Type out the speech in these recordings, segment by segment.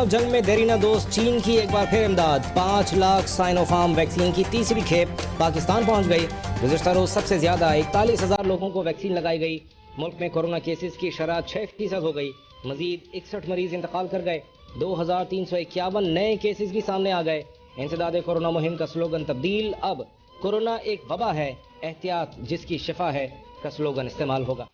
जंग में देरी न दोस्त चीन की एक बार फिर इमदाद। 5 लाख साइनोफार्म वैक्सीन की तीसरी खेप पाकिस्तान पहुंच गई। गुज़िश्ता रोज सबसे ज्यादा 41,000 लोगों को वैक्सीन लगाई गई। मुल्क में कोरोना केसेस की शरह 6% हो गई। मजीद 61 मरीज इंतकाल कर गए। 2,351 नए केसेस भी सामने आ गए। इंसदाद कोरोना मुहिम का स्लोगन तब्दील। अब कोरोना एक वबा है, एहतियात जिसकी शिफा है का स्लोगन इस्तेमाल होगा।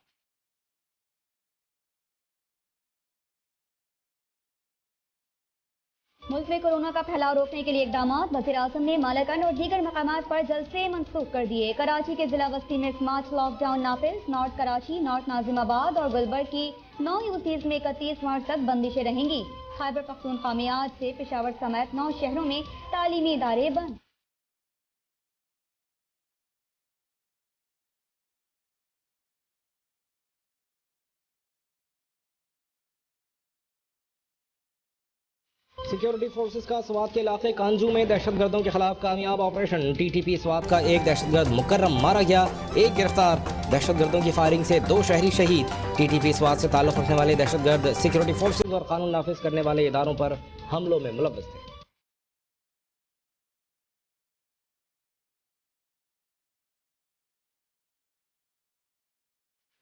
मुल्क में कोरोना का फैलाव रोकने के लिए इकदाम। वज़ीर आज़म ने मालाकन और दीगर मकामात पर जलसे मंसूख कर दिए। कराची के जिला बस्ती में स्मार्ट लॉकडाउन नाफिज। नॉर्थ कराची, नॉर्थ नाजिमाबाद और गुलबर्ग की 9 यूसीज में 31 मार्च तक बंदिशें रहेंगी। खैबर पख्तूनख्वा में आज से पेशावर समेत 9 शहरों में तालीमी इदारे बंद। सिक्योरिटी फोर्सेस का स्वात के इलाके कांजू में दहशतगर्दों के खिलाफ कामयाब ऑपरेशन। टीटीपी स्वात का एक दहशतगर्द मुकर्रम मारा गया, एक गिरफ्तार। दहशतगर्दों की फायरिंग से 2 शहरी शहीद। टीटीपी स्वात से ताल्लुक रखने वाले दहशतगर्द सिक्योरिटी फोर्सेस और कानून नाफिज करने वाले इदारों पर हमलों में मुलव्वस थे।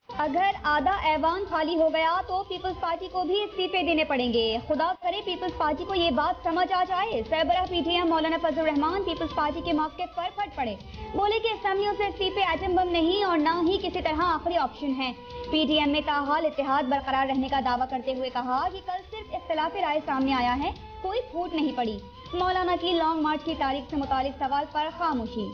अगर आधा ऐवान खाली हो गया तो पीपल्स पार्टी को भी इस्तीफे देने पड़ेंगे। खुदा करे पीपल्स पार्टी को ये बात समझ आ जाए। सरबराह पीटीएम मौलाना फजल रहमान पीपल्स पार्टी के मौके पर फट पड़े। बोले कि असम्बलियों से इस्तीफे एटम बम नहीं और न ही किसी तरह आखिरी ऑप्शन है। पीटीएम में ताहाल इत्तेहाद बरकरार रहने का दावा करते हुए कहा कि कल सिर्फ इख्तिलाफ राय सामने आया है, कोई फूट नहीं पड़ी। मौलाना की लॉन्ग मार्च की तारीख से मुतालिक सवाल पर खामोशी।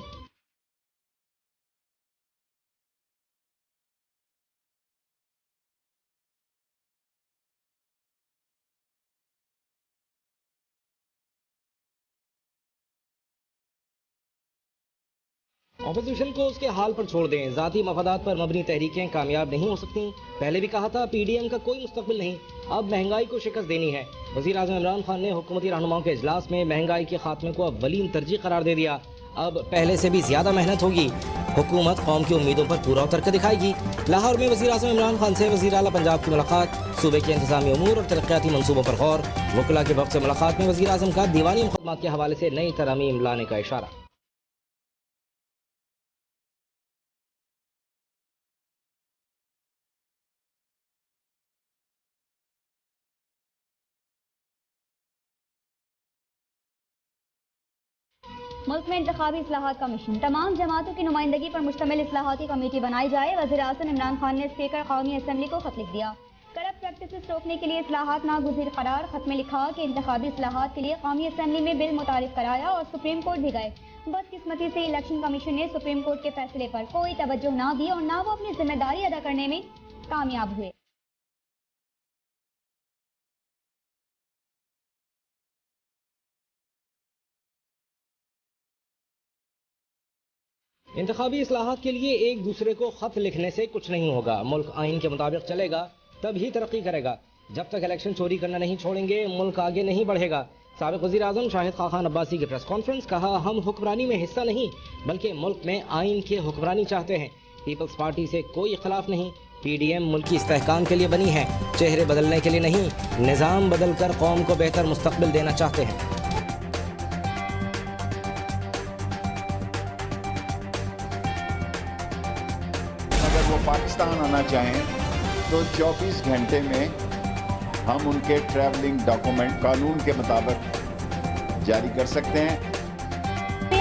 ऑपोजिशन को उसके हाल पर छोड़ दें। जाती मफादात पर मबनी तहरीकें कामयाब नहीं हो सकती। पहले भी कहा था पीडीएम का कोई मुस्तकबिल नहीं, अब महंगाई को शिकस्त देनी है। वज़ीर आज़म इमरान खान ने हुकूमती रहनुमाओं के इजलास में महंगाई के खात्मे को अव्वलीन तरजीह करार दे दिया। अब पहले से भी ज्यादा मेहनत होगी। हुकूमत कौम की उम्मीदों पर पूरा उतर कर दिखाएगी। लाहौर में वज़ीर आज़म इमरान खान से वज़ीर आला पंजाब की मुलाकात। सूबे के इंतजामी उमूर और तरक्याती मनसूबों पर गौर। वकला के वक्त से मुलाकात में वज़ीर आज़म का दीवानी मुकदमात के हवाले से नई तरमीम लाने का इशारा। मुल्क में इंतखाबी इस्लाहात का मिशन। तमाम जमातों की नुमाइंदगी पर मुश्तमिल इस्लाहाती कमेटी बनाई जाए। वज़ीर आज़म इमरान खान ने स्पीकर कौमी असम्बली को खत लिख दिया। करप्ट प्रैक्टिसेस रोकने के लिए इस्लाहात नागुज़ीर करार। खत में लिखा कि इंतखाबी इस्लाहात के लिए कौमी असम्बली में बिल मुतारिफ कराया और सुप्रीम कोर्ट भी गए। बदकिस्मती से इलेक्शन कमीशन ने सुप्रीम कोर्ट के फैसले पर कोई तवज्जो ना दी और ना वो अपनी जिम्मेदारी अदा करने में कामयाब हुए। इंतखाबी इस्लाहात के लिए एक दूसरे को खत लिखने से कुछ नहीं होगा। मुल्क आइन के मुताबिक चलेगा तब ही तरक्की करेगा। जब तक इलेक्शन चोरी करना नहीं छोड़ेंगे मुल्क आगे नहीं बढ़ेगा। साबिक वज़ीर आज़म शाहिद खान अब्बासी की प्रेस कॉन्फ्रेंस। कहा, हम हुक्मरानी में हिस्सा नहीं बल्कि मुल्क में आइन की हुक्मरानी चाहते हैं। पीपल्स पार्टी से कोई इख्तलाफ नहीं। पीडीएम मुल्की इस्तेहकाम के लिए बनी है, चेहरे बदलने के लिए नहीं। निज़ाम बदल कर कौम को बेहतर मुस्तकबिल देना चाहते हैं। अगर वो पाकिस्तान आना चाहें तो 24 घंटे में हम उनके ट्रैवलिंग डॉक्यूमेंट कानून के मुताबिक जारी कर सकते हैं।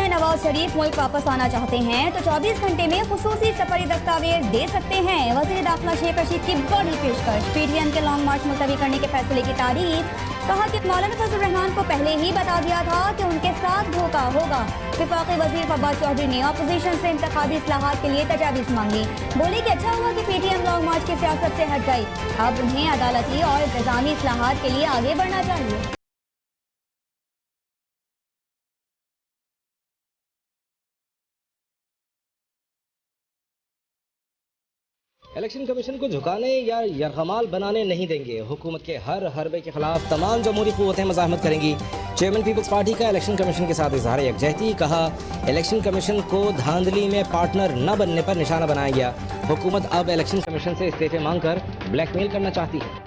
नवाज शरीफ मुल्क वापस आना चाहते हैं तो 24 घंटे में खुसूसी सफरी दस्तावेज दे सकते हैं। वज़ीर दाखिला शेख रशीद की बड़ी पेशकश। पीटीएम के लॉन्ग मार्च मुलतवी करने के फैसले की तारीफ। कहा कि मौलाना फजल रहमान को पहले ही बता दिया था कि उनके साथ धोखा होगा। वफाकी वज़ीर फवाद चौधरी ने अपोजिशन से इंतखाबी इस्लाहात के लिए तजावीज़ मांगी। बोले कि अच्छा हुआ कि पीटीएम लॉन्ग मार्च की सियासत से हट गई। अब उन्हें अदालती और इंतजामी इस्लाहात के लिए आगे बढ़ना चाहिए। इलेक्शन कमीशन को झुकाने या यरगमाल बनाने नहीं देंगे। हुकूमत के हर हरबे के खिलाफ तमाम जमहूरी क़ुव्वतें मज़ाहमत करेंगी। चेयरमैन पीपल्स पार्टी का इलेक्शन कमीशन के साथ इजहार यकजहती। कहा, इलेक्शन कमीशन को धांधली में पार्टनर न बनने पर निशाना बनाया गया। हुकूमत अब इलेक्शन कमीशन से इस्तीफे मांगकर ब्लैकमेल करना चाहती है।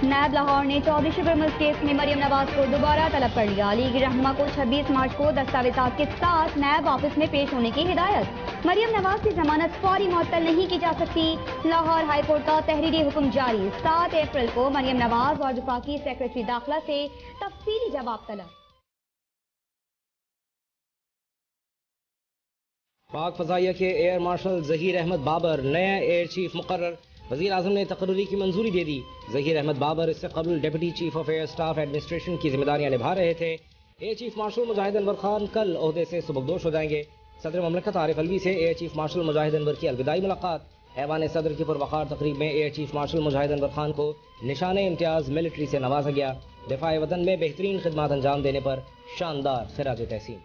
नैब लाहौर ने चौधरी शुगर मिल्स केस में मरियम नवाज को दोबारा तलब कर लिया। लीग रहनुमा को 26 मार्च को दस्तावेजात के साथ नैब ऑफिस में पेश होने की हिदायत। मरियम नवाज की जमानत फौरी मुअत्तल नहीं की जा सकती। लाहौर हाई कोर्ट का तहरीरी हुक्म जारी। 7 अप्रैल को मरियम नवाज और वफाकी सेक्रेटरी दाखिला से तफसीली जवाब तलब। पाक फजाइया के एयर मार्शल जहीर अहमद बाबर नया एयर चीफ मुकर्रर। वज़ीर आज़म ने तकर्री की मंजूरी दे दी। जहीर अहमद बाबर इससे कबल deputy chief of air staff administration की जिम्मेदारियां निभा रहे थे। एयर चीफ मार्शल मुजाहिद अनवर खान कल ओहदे से सुबकदोश हो जाएंगे। सदर ममलकत आरिफ अलवी से एयर चीफ मार्शल मुजाहिद अनवर की अलविदाई मुलाकात। ऐवान सदर की पुरवकार तकरीब में एयर चीफ मार्शल मुजाहिद अनवर खान को निशान इम्तियाज मिलिट्री से नवाजा गया। दिफाए वतन में बेहतरीन खिदमत अंजाम देने पर शानदार खिराज तहसीन।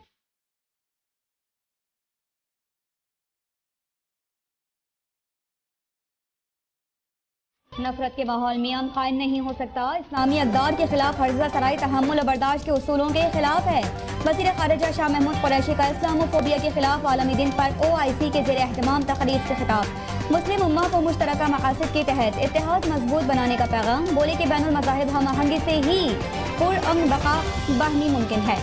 नफरत के माहौल में अमन कायम नहीं हो सकता। इस्लामी अक़दार के खिलाफ हर्जा सराई तहम्मुल और बर्दाश्त के उसूलों के खिलाफ है। वज़ीर ख़ारिजा शाह महमूद कुरैशी का इस्लामोफोबिया के खिलाफ आलमी दिन पर OIC के ज़ेर एहतमाम तकरीब से खिताब। मुस्लिम उम्मा को मुश्तरका मकासद के तहत इत्तेहाद मजबूत बनाने का पैगाम। बोले कि बैनुल मज़ाहिब हम आहंगी से ही पुरअमन बका बाहमी मुमकिन है।